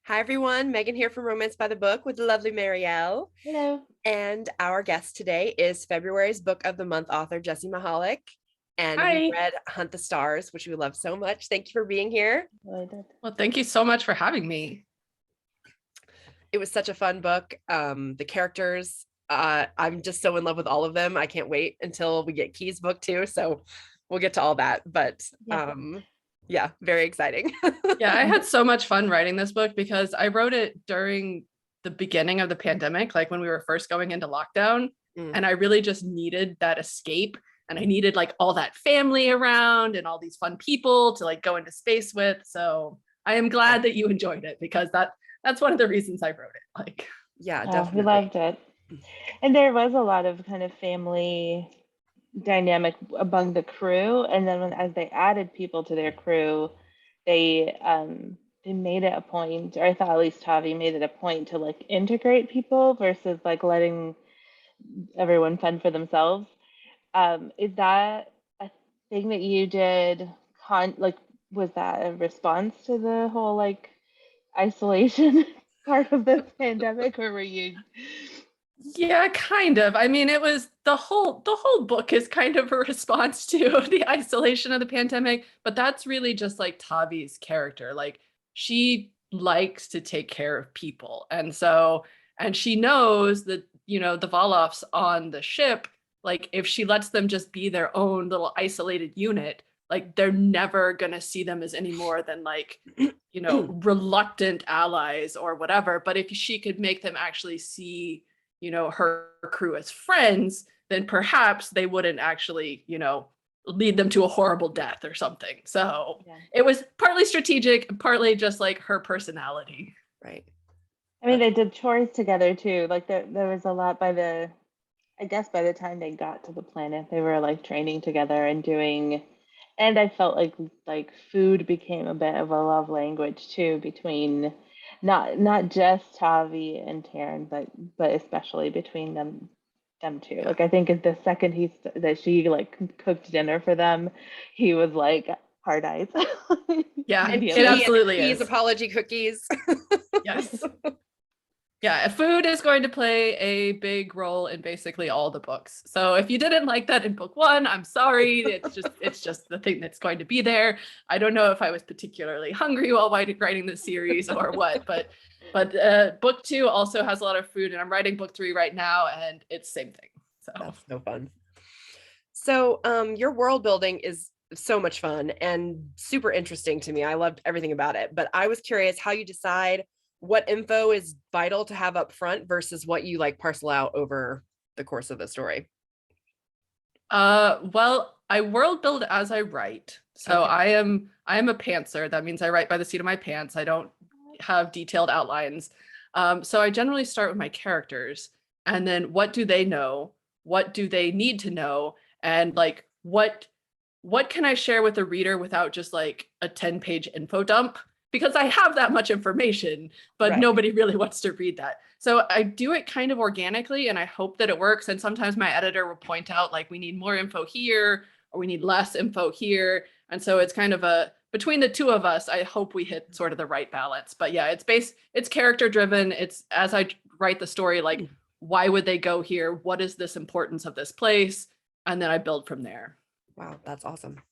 Hi, everyone. Megan here from Romance by the Book with the lovely Marielle. Hello. And our guest today is February's Book of the Month author, Jessie Mihalik. And we Hi. read Hunt the Stars, which we love so much. Thank you for being here. Really did. Well, thank you so much for having me. It was such a fun book. The characters, I'm just so in love with all of them. I can't wait until we get Key's book too. So we'll get to all that. But yeah, very exciting. Yeah, I had so much fun writing this book because I wrote it during the beginning of the pandemic, like when we were first going into lockdown. And I really just needed that escape. And I needed like all that family around and all these fun people to like go into space with. So I am glad that you enjoyed it because that's one of the reasons I wrote it. Like, Yeah, We definitely. loved it. And there was a lot of kind of family dynamic among the crew. And then as they added people to their crew, they made it a point, or I thought at least Tavi made it a point to like integrate people versus like letting everyone fend for themselves. Is that a thing that you did? Like, was that a response to the whole like isolation part of the pandemic, or were you? yeah, kind of. I mean, it was the whole book is kind of a response to the isolation of the pandemic, but that's really just like Tavi's character. Like she likes to take care of people. And she knows that, the Volofs on the ship, like if she lets them just be their own little isolated unit, like they're never gonna see them as any more than like, reluctant allies or whatever. But if she could make them actually see her crew as friends, then perhaps they wouldn't actually, lead them to a horrible death or something. So it was partly strategic and partly just like her personality. Right. I mean, they did chores together too. Like there was a lot I guess by the time they got to the planet, they were like training together and doing, and I felt like food became a bit of a love language too between not just Tavi and Taryn, but especially between them two. Like I think the second that she like cooked dinner for them, he was like hard eyes. Yeah, And it absolutely Key's is. apology cookies. Yes. Yeah, food is going to play a big role in basically all the books. So if you didn't like that in book one, I'm sorry. It's just the thing that's going to be there. I don't know if I was particularly hungry while writing this series or what, but book two also has a lot of food, and I'm writing book three right now, and it's same thing. So That's so fun. So your world building is so much fun and super interesting to me. I loved everything about it, but I was curious how you decide what info is vital to have up front versus what you like parcel out over the course of the story. well, I world build as I write. So Okay. I am a pantser. That means I write by the seat of my pants. I don't have detailed outlines. So I generally start with my characters, and then what do they know? What do they need to know? And like what can I share with the reader without just like a 10-page info dump? Because I have that much information, but Right. nobody really wants to read that. So I do it kind of organically, and I hope that it works. And sometimes my editor will point out like we need more info here or we need less info here. And so it's kind of a between the two of us, I hope we hit sort of the right balance. But yeah, it's character driven. It's as I write the story, like why would they go here? What is this importance of this place? And then I build from there. Wow, that's awesome.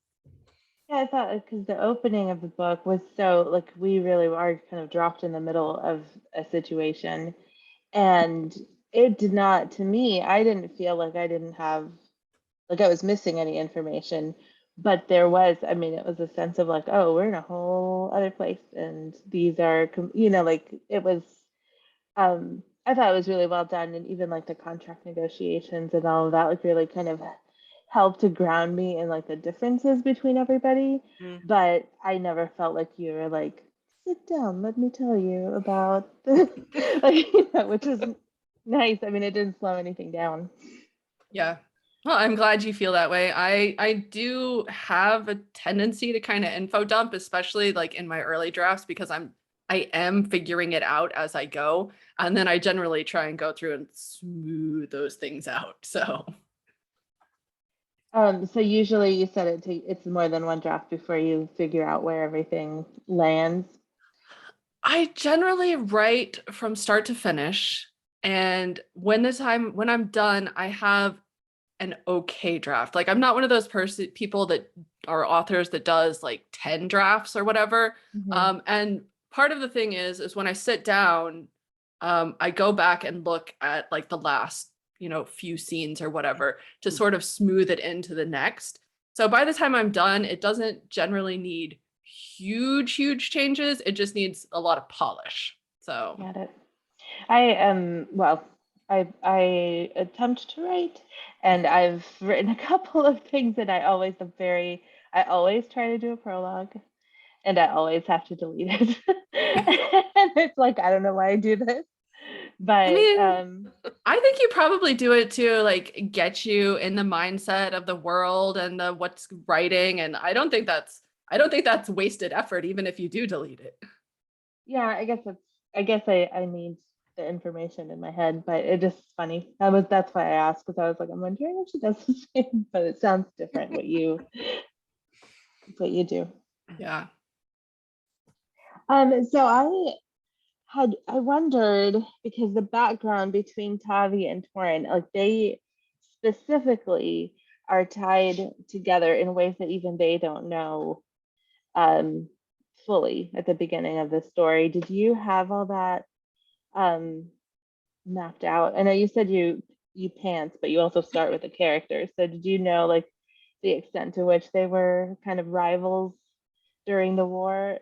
Yeah, I thought because the opening of the book was so like we really are kind of dropped in the middle of a situation, and it did not, to me, I didn't feel like I didn't have like I was missing any information, but there was, I mean, it was a sense of like, oh, we're in a whole other place, and these are, like it was. I thought it was really well done, and even like the contract negotiations and all of that, like really kind of helped to ground me in like the differences between everybody. But I never felt like you were like, sit down, let me tell you about the like, which is nice. I mean, it didn't slow anything down. Yeah. Well, I'm glad you feel that way. I do have a tendency to kind of info dump, especially like in my early drafts, because I am figuring it out as I go. And then I generally try and go through and smooth those things out. So So usually you said it's more than one draft before you figure out where everything lands. I generally write from start to finish. And when I'm done, I have an okay draft. Like I'm not one of those people that are authors that does like 10 drafts or whatever. Mhm. And part of the thing is when I sit down, I go back and look at like the last, few scenes or whatever to sort of smooth it into the next. So by the time I'm done, it doesn't generally need huge changes. It just needs a lot of polish. So Got it. I attempt to write, and I've written a couple of things, and I always try to do a prologue, and I always have to delete it. And it's like, I don't know why I do this, I but mean, I think you probably do it to like get you in the mindset of the world and the what's writing. And I don't think that's wasted effort, even if you do delete it. yeah, I guess I need the information in my head, but it just funny. That's why I asked, because I was like, I'm wondering if she does the same, but it sounds different what you do. Yeah. So I wondered, because the background between Tavi and Torin, like they specifically are tied together in ways that even they don't know um fully at the beginning of the story. Did you have all that um mapped out? I know you said you pants, but you also start with the characters. So did you know like the extent to which they were kind of rivals during the war?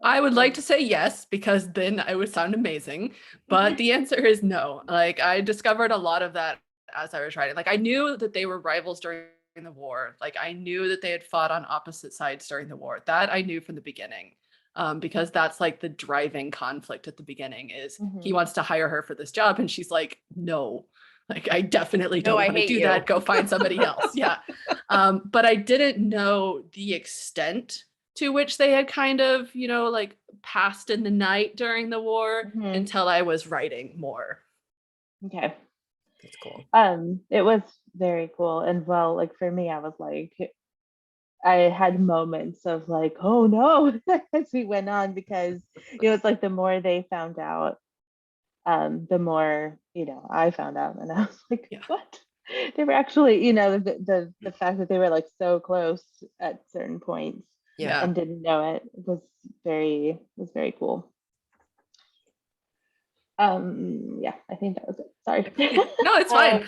I would like to say yes, because then I would sound amazing. But the answer is no. Like I discovered a lot of that as I was writing. Like I knew that they were rivals during the war. Like I knew that they had fought on opposite sides during the war. That I knew from the beginning. Because that's like the driving conflict at the beginning is he Mhm. wants to hire her for this job and she's like, no, like I definitely No, don't I want to hate do you. that. Go find somebody else. Yeah. But I didn't know the extent to which they had kind of, like passed in the night during the war Mhm. until I was writing more. Okay. That's cool. It was very cool. And well, like for me, I was like, I had moments of like, oh no, as we went on, because it was like the more they found out, the more, I found out. And I was like, Yeah. what? They were actually, the fact that they were like so close at certain points Yeah. and didn't know it was very cool. Yeah, I think that was it. Sorry. No, it's fine.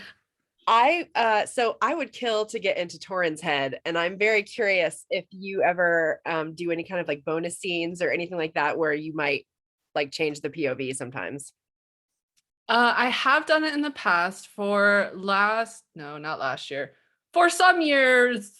So I would kill to get into Torin's head, and I'm very curious if you ever do any kind of like bonus scenes or anything like that where you might like change the POV sometimes. I have done it in the past not last year, for some years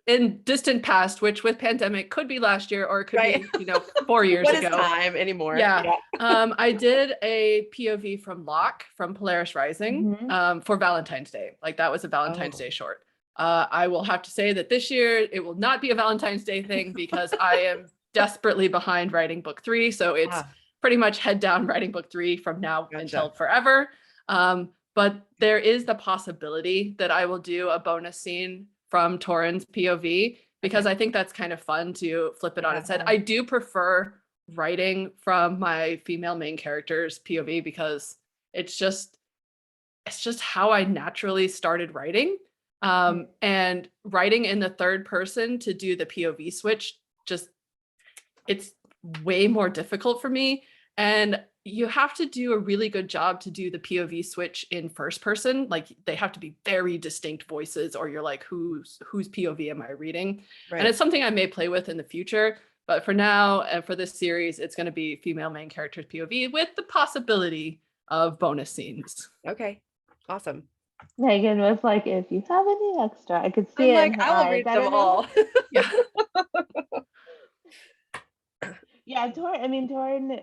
in distant past, which with pandemic could be last year or it could Right. be, 4 years What is ago. time anymore? Yeah. I did a POV from Locke from Polaris Rising for Valentine's Day. Like that was a Valentine's Day short. I will have to say that this year it will not be a Valentine's Day thing because I am desperately behind writing book 3. So it's pretty much head down writing book 3 from now until forever. But there is the possibility that I will do a bonus scene from Torin's POV because I think that's kind of fun to flip it on its head. I do prefer writing from my female main character's POV because it's just how I naturally started writing. And writing in the third person to do the POV switch, it's way more difficult for me. And you have to do a really good job to do the POV switch in first person. Like they have to be very distinct voices or you're like, whose POV am I reading? Right. And it's something I may play with in the future. But for now, and for this series, it's going to be female main character's POV with the possibility of bonus scenes. Okay, awesome. Megan was like, if you have any extra, I could see I'm it like, in her I will eyes. read them all. Yeah. Yeah, Torin,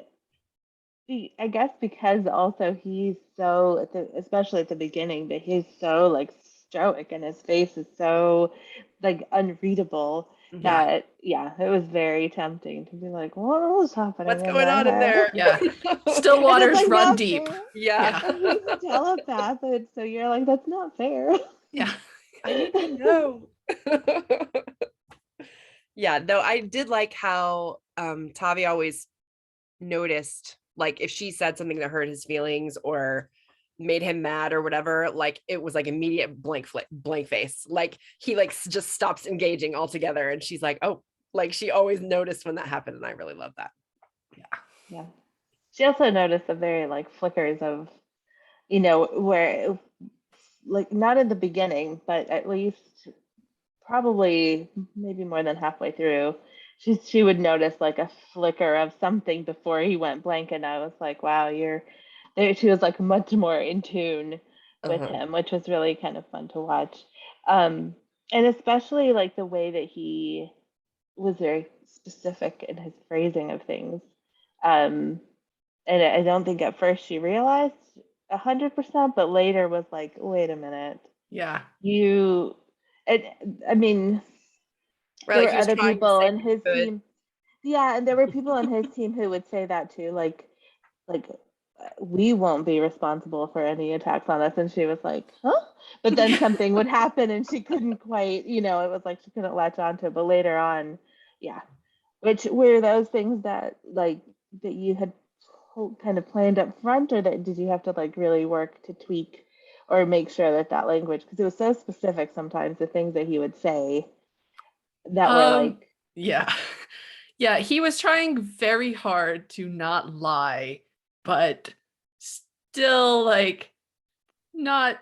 I guess because also he's so, especially at the beginning, but he's so like stoic and his face is so like unreadable that it was very tempting to be like, what was happening? What's going on in there? Yeah. Still waters like, run deep. Fair. Yeah. He's a telepath, so you're like, that's not fair. Yeah. I need to know. Yeah, no, I did like how Tavi always noticed, like if she said something that hurt his feelings or made him mad or whatever, like it was like immediate blank face. Like he like just stops engaging altogether. And she's like, oh, like she always noticed when that happened. And I really love that. Yeah. She also noticed the very like flickers of, where like not in the beginning, but at least probably maybe more than halfway through, she would notice like a flicker of something before he went blank, and I was like, wow, you're there. She was like much more in tune with him, which was really kind of fun to watch. And especially like the way that he was very specific in his phrasing of things. And I don't think at first she realized 100%, but later was like, wait a minute. Yeah. I mean, there were other people in his team. Yeah, and there were people on his team who would say that too, like we won't be responsible for any attacks on us. And she was like, huh? But then something would happen and she couldn't quite, it was like she couldn't latch onto it. But later on, yeah. Which were those things that like that you had kind of planned up front, or that did you have to like really work to tweak or make sure that language, because it was so specific sometimes, the things that he would say that were like, yeah, he was trying very hard to not lie, but still like not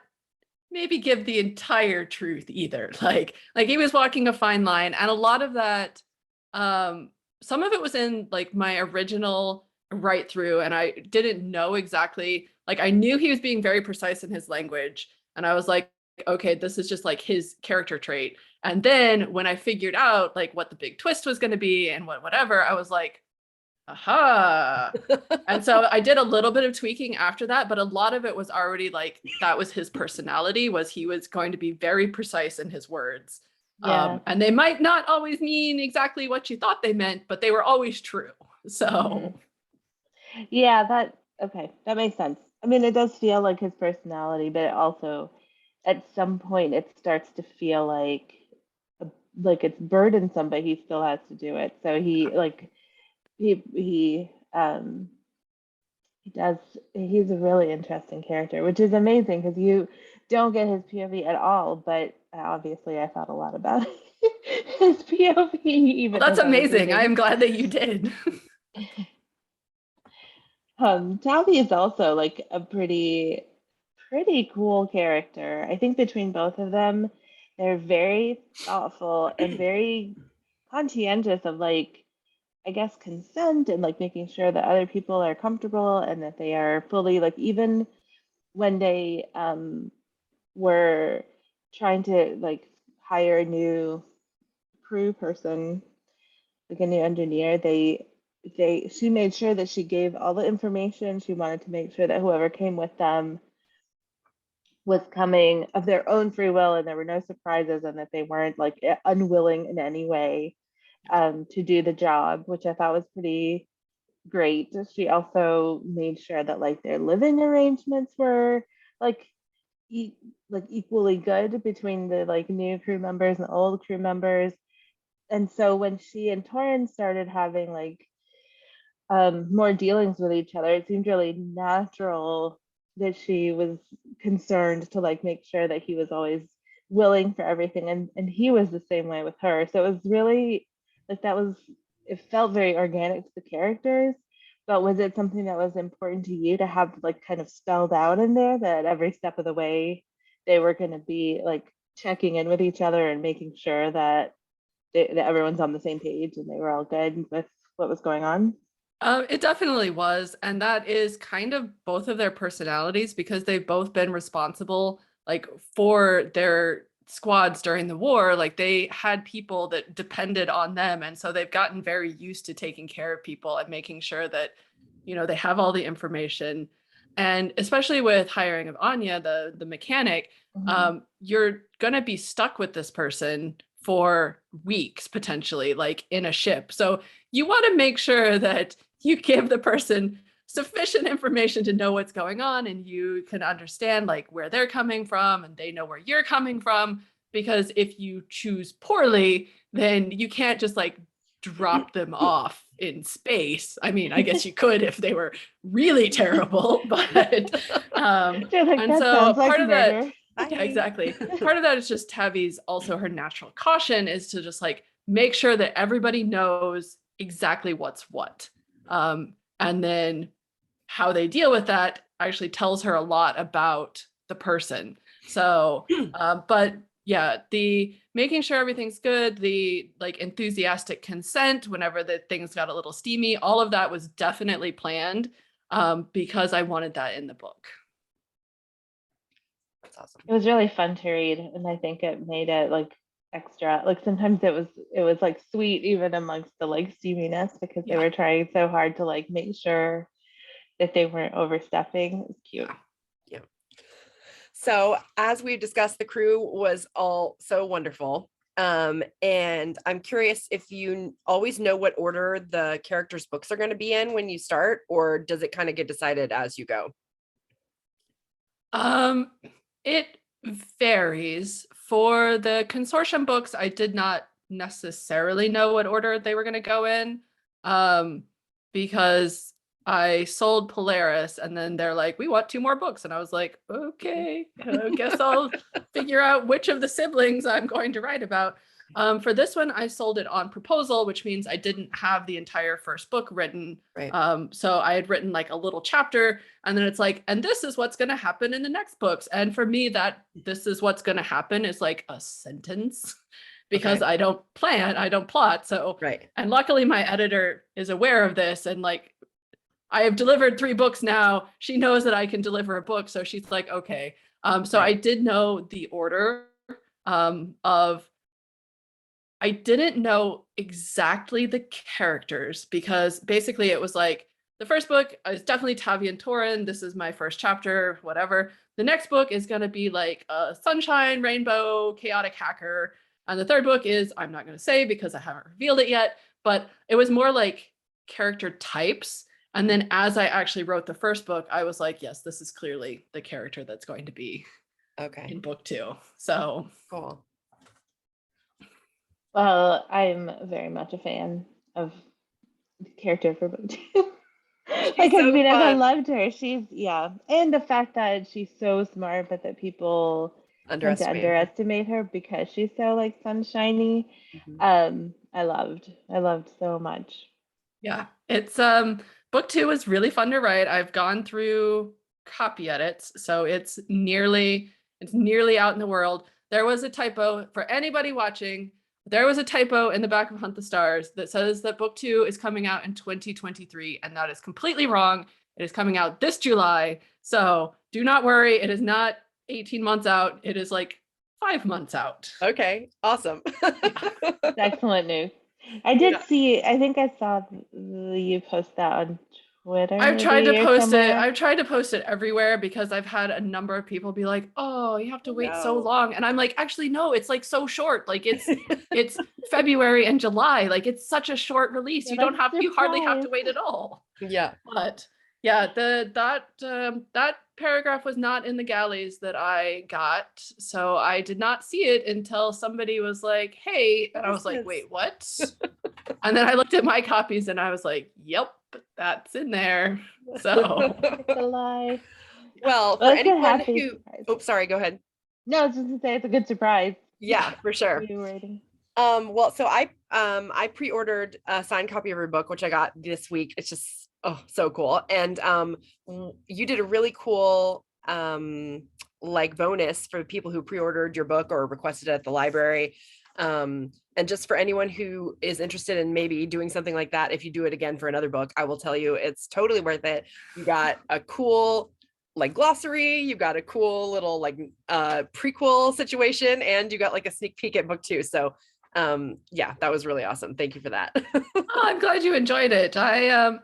maybe give the entire truth either. Like he was walking a fine line, and a lot of that, some of it was in like my original write through, and I didn't know exactly, like I knew he was being very precise in his language, and I was like, okay, this is just like his character trait. And then when I figured out like what the big twist was going to be and whatever, I was like, aha. And so I did a little bit of tweaking after that, but a lot of it was already like, that was his personality, was he was going to be very precise in his words. Yeah. And they might not always mean exactly what you thought they meant, but they were always true. So yeah, that makes sense. I mean, it does feel like his personality, but it also at some point it starts to feel like it's burdensome, but he still has to do it. So he he's a really interesting character, which is amazing because you don't get his POV at all, but obviously I thought a lot about his POV. Even that's amazing. I'm glad that you did. Tavi is also like a pretty cool character. I think between both of them, they're very thoughtful and very conscientious of like, I guess, consent and like making sure that other people are comfortable and that they are fully like, even when they were trying to like hire a new crew person, like a new engineer, she made sure that she gave all the information. She wanted to make sure that whoever came with them was coming of their own free will and there were no surprises, and that they weren't like unwilling in any way to do the job, which I thought was pretty great. She also made sure that like their living arrangements were like equally good between the like new crew members and old crew members. And so when she and Torrin started having like more dealings with each other, it seemed really natural that she was concerned to like make sure that he was always willing for everything, and he was the same way with her. So it was really like it felt very organic to the characters. But was it something that was important to you to have like kind of spelled out in there, that every step of the way they were going to be like checking in with each other and making sure that that everyone's on the same page and they were all good with what was going on? It definitely was. And that is kind of both of their personalities, because they've both been responsible like for their squads during the war. Like they had people that depended on them. And so they've gotten very used to taking care of people and making sure that, they have all the information. And especially with hiring of Anya, the mechanic, you're going to be stuck with this person for weeks, potentially, like in a ship. So you want to make sure that you give the person sufficient information to know what's going on, and you can understand like where they're coming from and they know where you're coming from. Because if you choose poorly, then you can't just like drop them off in space. I mean, I guess you could if they were really terrible, but and so part of that, yeah, exactly. Part of that is just Tavi's also her natural caution is to just like make sure that everybody knows exactly what's what. And then how they deal with that actually tells her a lot about the person. So, but yeah, the making sure everything's good, the like enthusiastic consent whenever the things got a little steamy, all of that was definitely planned because I wanted that in the book. That's awesome. It was really fun to read, and I think it made it like extra. Like sometimes it was like sweet even amongst the like steaminess because they were trying so hard to like make sure that they weren't overstepping. It was cute. Yeah. So as we discussed, the crew was all so wonderful. And I'm curious if you always know what order the characters' books are going to be in when you start, or does it kind of get decided as you go? It varies. For the consortium books, I did not necessarily know what order they were going to go in, because I sold Polaris and then they're like, we want 2 more books. And I was like, okay, I guess I'll figure out which of the siblings I'm going to write about. For this one, I sold it on proposal, which means I didn't have the entire first book written. Right. So I had written like a little chapter and then it's like, and this is what's going to happen in the next books. And for me, that this is what's going to happen is like a sentence because I don't plan, I don't plot. So, and luckily my editor is aware of this and like, I have delivered 3 books now. She knows that I can deliver a book. So she's like, okay. So I did know the order I didn't know exactly the characters because basically it was like the first book is definitely Tavi and Torin. This is my first chapter, whatever. The next book is going to be like a sunshine, rainbow, chaotic hacker. And the third book is, I'm not going to say because I haven't revealed it yet, but it was more like character types. And then as I actually wrote the first book, I was like, yes, this is clearly the character that's going to be in book 2. So cool. Well, I'm very much a fan of the character for book 2. Like, so I mean, I loved her. She's, and the fact that she's so smart, but that people tend to underestimate her because she's so like sunshiny. I loved so much. Yeah, it's book 2 is really fun to write. I've gone through copy edits, so it's nearly out in the world. There was a typo for anybody watching. There was a typo in the back of Hunt the Stars that says that book 2 is coming out in 2023, and that is completely wrong. It is coming out this July. So do not worry. It is not 18 months out. It is like 5 months out. Okay, awesome. Excellent news. I did see, I think I saw you post that on Twitter. I've tried to post it. I've tried to post it everywhere because I've had a number of people be like, "Oh, you have to wait so long," and I'm like, "Actually, no. It's like so short. Like it's February and July. Like it's such a short release. You don't have you hardly have to wait at all." Yeah. But yeah, that paragraph was not in the galleys that I got, so I did not see it until somebody was like, "Hey," and I was like, "Wait, what?" And then I looked at my copies and I was like, "Yep, that's in there." So it's a lie. Well, for anyone who sorry, go ahead. No, I was just gonna say it's a good surprise. Yeah, for sure. Well, so I pre-ordered a signed copy of your book, which I got this week. It's just so cool. And you did a really cool like bonus for people who pre-ordered your book or requested it at the library. And just for anyone who is interested in maybe doing something like that, if you do it again for another book, I will tell you it's totally worth it. You got a cool like glossary, you got a cool little like prequel situation, and you got like a sneak peek at book 2. So yeah, that was really awesome. Thank you for that. I'm glad you enjoyed it. I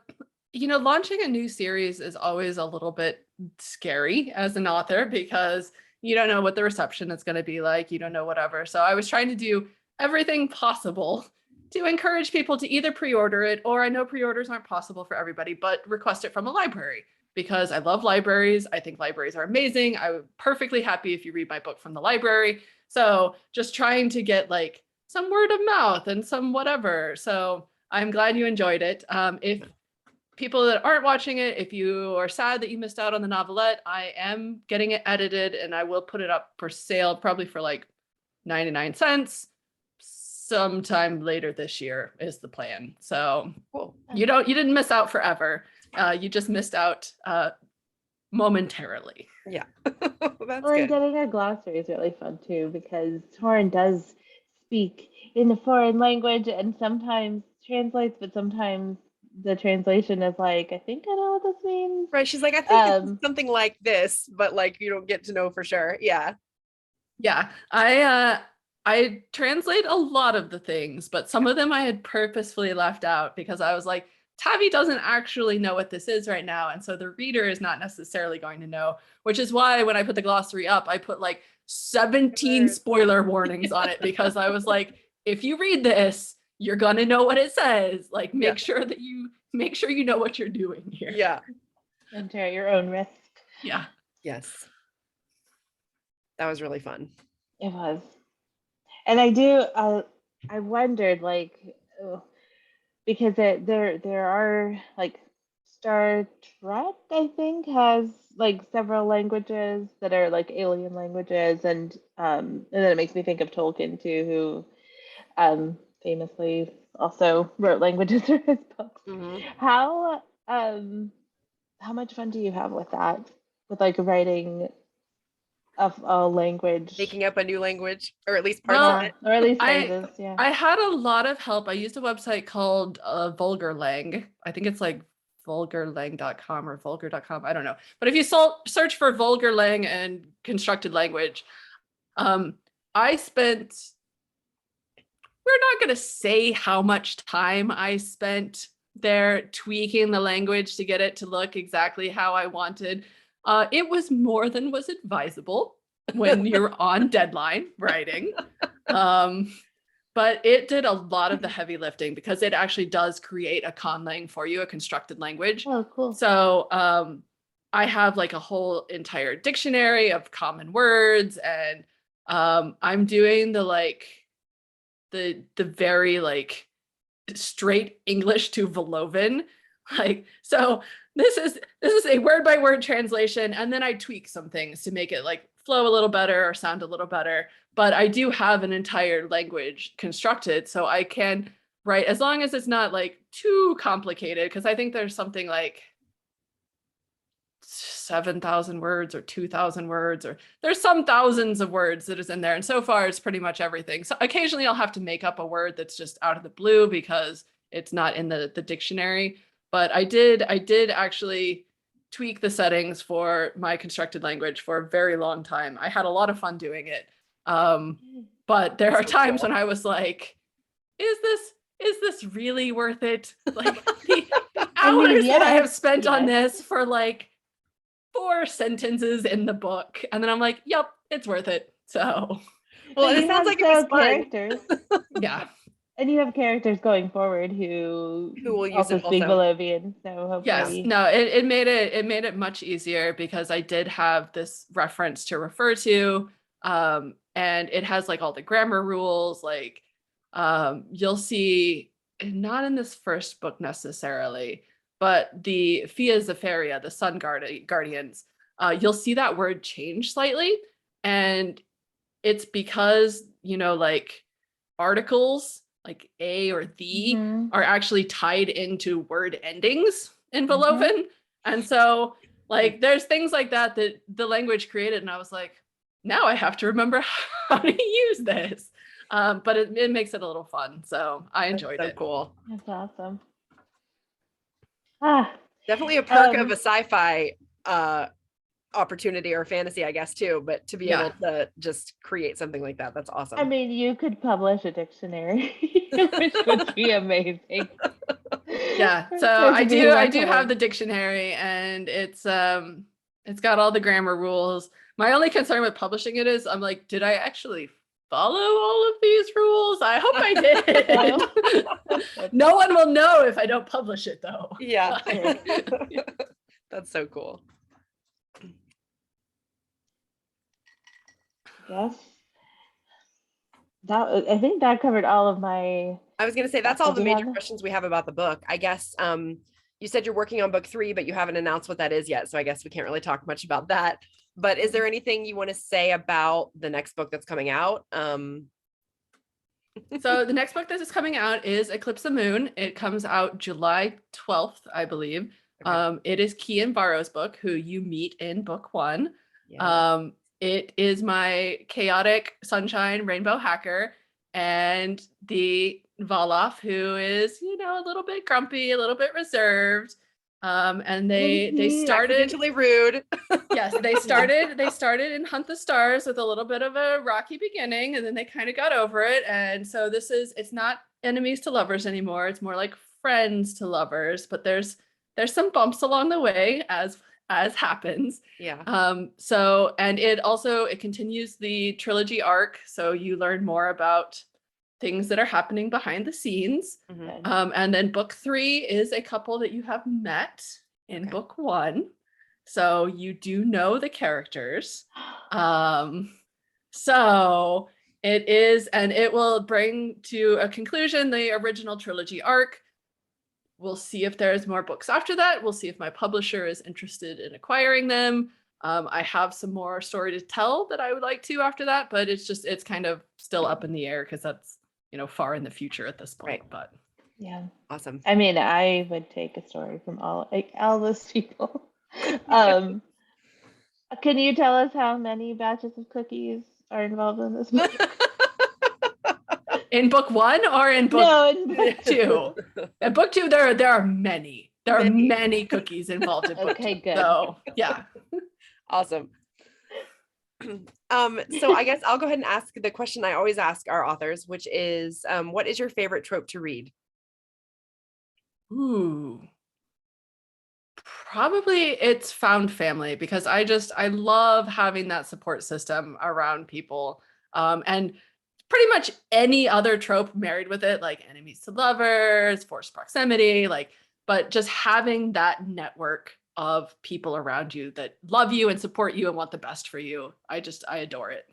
launching a new series is always a little bit scary as an author because you don't know what the reception is going to be like. You don't know whatever. So I was trying to do everything possible to encourage people to either pre-order it, or I know pre-orders aren't possible for everybody, but request it from a library because I love libraries. I think libraries are amazing. I'm perfectly happy if you read my book from the library. So just trying to get like some word of mouth and some whatever. So I'm glad you enjoyed it. If people that aren't watching it, if you are sad that you missed out on the novelette, I am getting it edited and I will put it up for sale, probably for like 99 cents sometime later this year is the plan. So Cool. you didn't miss out forever. You just missed out momentarily. Yeah. That's Or good. getting a glossary is really fun too, because Torrin does speak in a foreign language and sometimes translates, but sometimes the translation is like, I think I know what this means. Right. She's like, I think it's something like this, but like you don't get to know for sure. Yeah. Yeah. I translate a lot of the things, but some of them I had purposefully left out because I was like, Tavi doesn't actually know what this is right now. And so the reader is not necessarily going to know, which is why when I put the glossary up, I put like 17 spoiler warnings on it because I was like, if you read this, you're going to know what it says. Like, make sure you know what you're doing here. Yeah. Enter at your own risk. Yeah. Yes. That was really fun. It was. And I wondered, like, because there are like Star Trek, I think, has like several languages that are like alien languages, and then it makes me think of Tolkien too, who famously also wrote languages for his books. Mm-hmm. How much fun do you have with that? With like writing a language, Making up a new language, or at least parts of it, or at least phrases. Yeah, I had a lot of help. I used a website called Vulgarlang. I think it's like vulgarlang.com or vulgar.com. I don't know. But if you search for Vulgarlang and constructed language, I spent, we're not going to say how much time I spent there tweaking the language to get it to look exactly how I wanted. It was more than was advisable when you're on deadline writing. But it did a lot of the heavy lifting because it actually does create a conlang for you, a constructed language. Oh, cool. So I have like a whole entire dictionary of common words, and I'm doing the very like straight English to Veloven. Like, so this is a word by word translation, and then I tweak some things to make it like flow a little better or sound a little better. But I do have an entire language constructed, so I can write, as long as it's not like too complicated, because I think there's something like 7,000 words or 2,000 words, or there's some thousands of words that is in there. And so far it's pretty much everything. So occasionally I'll have to make up a word that's just out of the blue because it's not in the dictionary. But I did actually tweak the settings for my constructed language for a very long time. I had a lot of fun doing it. But there are times when I was like, is this really worth it? Like the hours that I have spent on this for like 4 sentences in the book. And then I'm like, yep, it's worth it. So, well, it sounds like it was fun. Characters. Yeah. And you have characters going forward who will use also it speak also. Velovian. So hopefully. Yes. No, it made it much easier because I did have this reference to refer to. And it has like all the grammar rules. Like you'll see, not in this first book necessarily, but the Fia Zephyria, the Sun Guardians, you'll see that word change slightly. And it's because, like articles like a or the are actually tied into word endings in Veloven. And so like there's things like that the language created, and I was like, now I have to remember how to use this. But it makes it a little fun. So I enjoyed it. Cool. That's awesome. Definitely a perk of a sci-fi opportunity or fantasy, I guess, too, but to be able to just create something like that's awesome. I mean, you could publish a dictionary, which would be amazing. Yeah, so I do have the dictionary, and it's got all the grammar rules. My only concern with publishing it is I'm like, did I actually follow all of these rules? I hope I did. No one will know if I don't publish it, though. Yeah. That's so cool. Yes. I think that covered all of my I was going to say that's Jess, all did the you major have questions we have about the book. I guess you said you're working on book 3, but you haven't announced what that is yet. So I guess we can't really talk much about that. But is there anything you want to say about the next book that's coming out? So the next book that is coming out is Eclipse of the Moon. It comes out July 12th, I believe. Okay. It is Kian Barrow's book, who you meet in book 1. Yeah. It is my chaotic sunshine rainbow hacker and the Valoff, who is, a little bit grumpy, a little bit reserved. And they started accidentally rude. Yes, they started in Hunt the Stars with a little bit of a rocky beginning, and then they kind of got over it. And so it's not enemies to lovers anymore. It's more like friends to lovers, but there's some bumps along the way as happens. Yeah. And it continues the trilogy arc. So you learn more about things that are happening behind the scenes. Mm-hmm. And then book 3 is a couple that you have met in book 1. So you do know the characters. So it is, and it will bring to a conclusion the original trilogy arc. We'll see if there's more books after that. We'll see if my publisher is interested in acquiring them. I have some more story to tell that I would like to after that, but it's kind of still up in the air because that's, far in the future at this point. Right. But Yeah. Awesome. I mean, I would take a story from all those people. Can you tell us how many batches of cookies are involved in this book? In book 1 or in book No, in book 2? In book 2, there are many. There are many cookies involved in book 2. Okay, good. So, yeah. Awesome. So I guess I'll go ahead and ask the question I always ask our authors, which is, what is your favorite trope to read? Ooh. Probably it's found family, because I love having that support system around people. And pretty much any other trope married with it, like enemies to lovers, forced proximity, but just having that network of people around you that love you and support you and want the best for you. I adore it.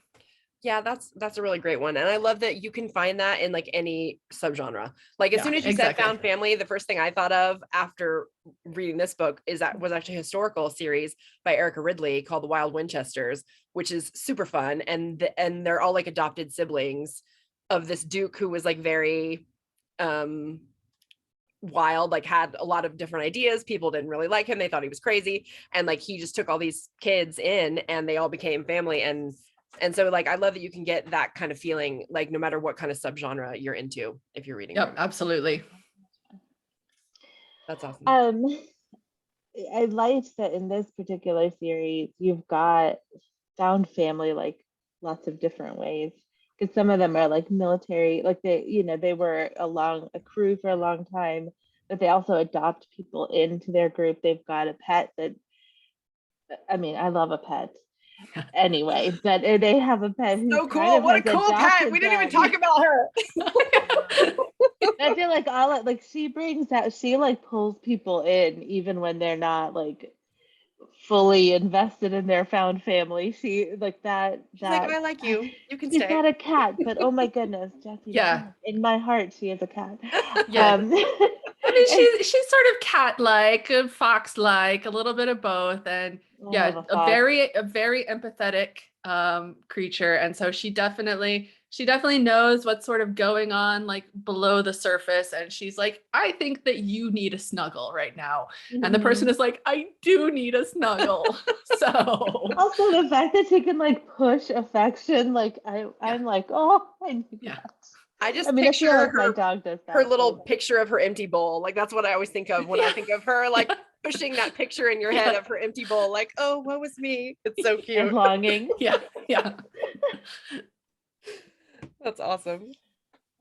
Yeah, that's a really great one. And I love that you can find that in any subgenre. As soon as you said found family, the first thing I thought of after reading this book was actually a historical series by Erica Ridley called The Wild Winchesters, which is super fun. And they're all adopted siblings of this Duke who was very wild, had a lot of different ideas. People didn't really like him. They thought he was crazy. And he just took all these kids in and they all became family. And so I love that you can get that kind of feeling, no matter what kind of subgenre you're into, if you're reading. Yep, absolutely. That's awesome. I liked that in this particular series, you've got found family lots of different ways. Because some of them are military, they were a crew for a long time, but they also adopt people into their group. They've got a pet I love a pet. Anyway, but they have a pet who's so cool. What a cool pet. We didn't even talk about her. I feel she brings out, she pulls people in even when they're not fully invested in their found family. She that She's I like you. You can she's stay. Got a cat, but oh my goodness, Jessie. Yeah. In my heart, she is a cat. Yeah. She's sort of cat-like, fox-like, a little bit of both, and a very empathetic creature. And so she definitely knows what's sort of going on below the surface, and she's I think that you need a snuggle right now. Mm-hmm. And the person is I do need a snuggle. So also the fact that she can push affection, I'm oh, I need that. I picture her, my dog does that, her little picture of her empty bowl. That's what I always think of when I think of her, pushing that picture in your head of her empty bowl, oh, what was me? It's so cute. And longing. Yeah. That's awesome.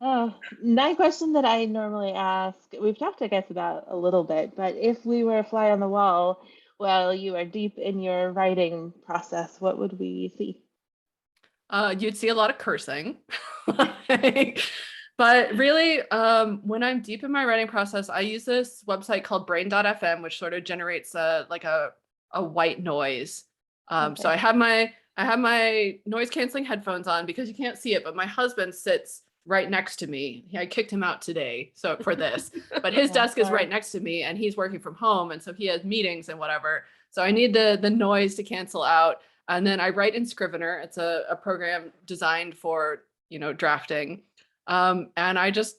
Oh, my question that I normally ask, we've talked, I guess, about a little bit, but if we were a fly on the wall while you are deep in your writing process, what would we see? You'd see a lot of cursing. But really, when I'm deep in my writing process, I use this website called brain.fm, which sort of generates a white noise. Okay. So I have my noise canceling headphones on because you can't see it, but my husband sits right next to me. I kicked him out today, so for this, but his Oh, desk is sorry. right next to me and he's working from home. And so he has meetings and whatever. So I need the noise to cancel out. And then I write in Scrivener. It's a program designed for, drafting. And I just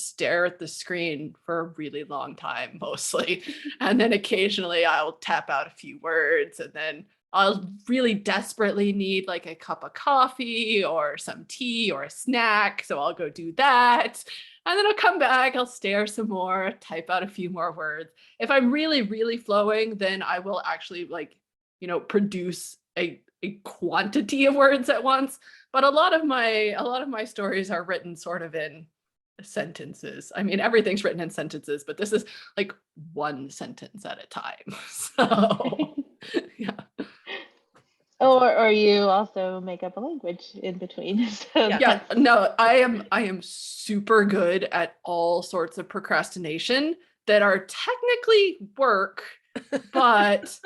stare at the screen for a really long time, mostly. And then occasionally I'll tap out a few words, and then I'll really desperately need like a cup of coffee or some tea or a snack. So I'll go do that. And then I'll come back, I'll stare some more, type out a few more words. If I'm really, really flowing, then I will actually produce a quantity of words at once. But a lot of my stories are written sort of in sentences. I mean, everything's written in sentences, but this is like one sentence at a time. So yeah. Or you also make up a language in between. So Yeah, no, I am super good at all sorts of procrastination that are technically work, but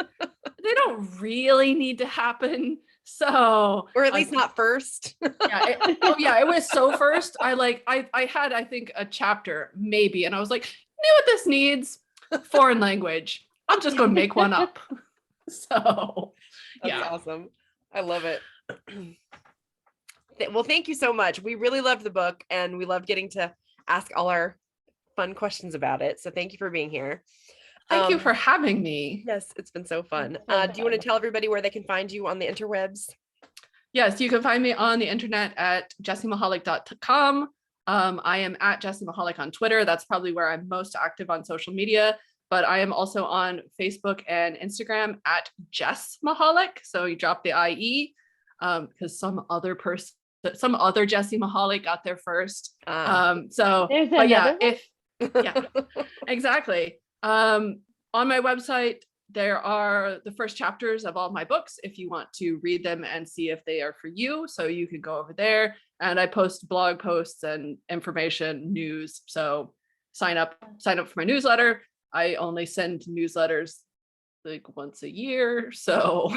they don't really need to happen. So, or at least not first. It was so first. I had, I think, a chapter maybe, and I was like, you know what this needs? Foreign language. I'm just going to make one up. So, That's awesome. I love it. Well, thank you so much. We really loved the book, and we loved getting to ask all our fun questions about it. So thank you for being here. Thank you for having me. Yes, it's been so fun. Do you want to tell everybody where they can find you on the interwebs? Yes, you can find me on the internet at jessiemihalik.com. I am at Jessie Mihalik on Twitter. That's probably where I'm most active on social media. But I am also on Facebook and Instagram at Jess Mihalik. So you drop the IE because some other Jessie Mihalik got there first. Exactly. On my website, there are the first chapters of all my books if you want to read them and see if they are for you. So you can go over there, and I post blog posts and information, news. So sign up for my newsletter. I only send newsletters like once a year. So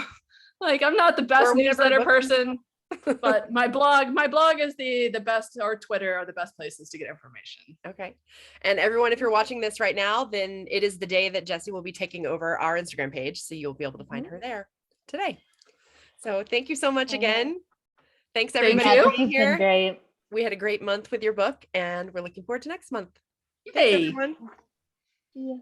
like, I'm not the best newsletter person, but my blog is the best, or Twitter are the best places to get information. Okay. And everyone, if you're watching this right now, then it is the day that Jessie will be taking over our Instagram page. So you'll be able to find her there today. So thank you so much again. Thanks everybody for being here. Great. We had a great month with your book, and we're looking forward to next month. Hey. Thanks, everyone. Yeah.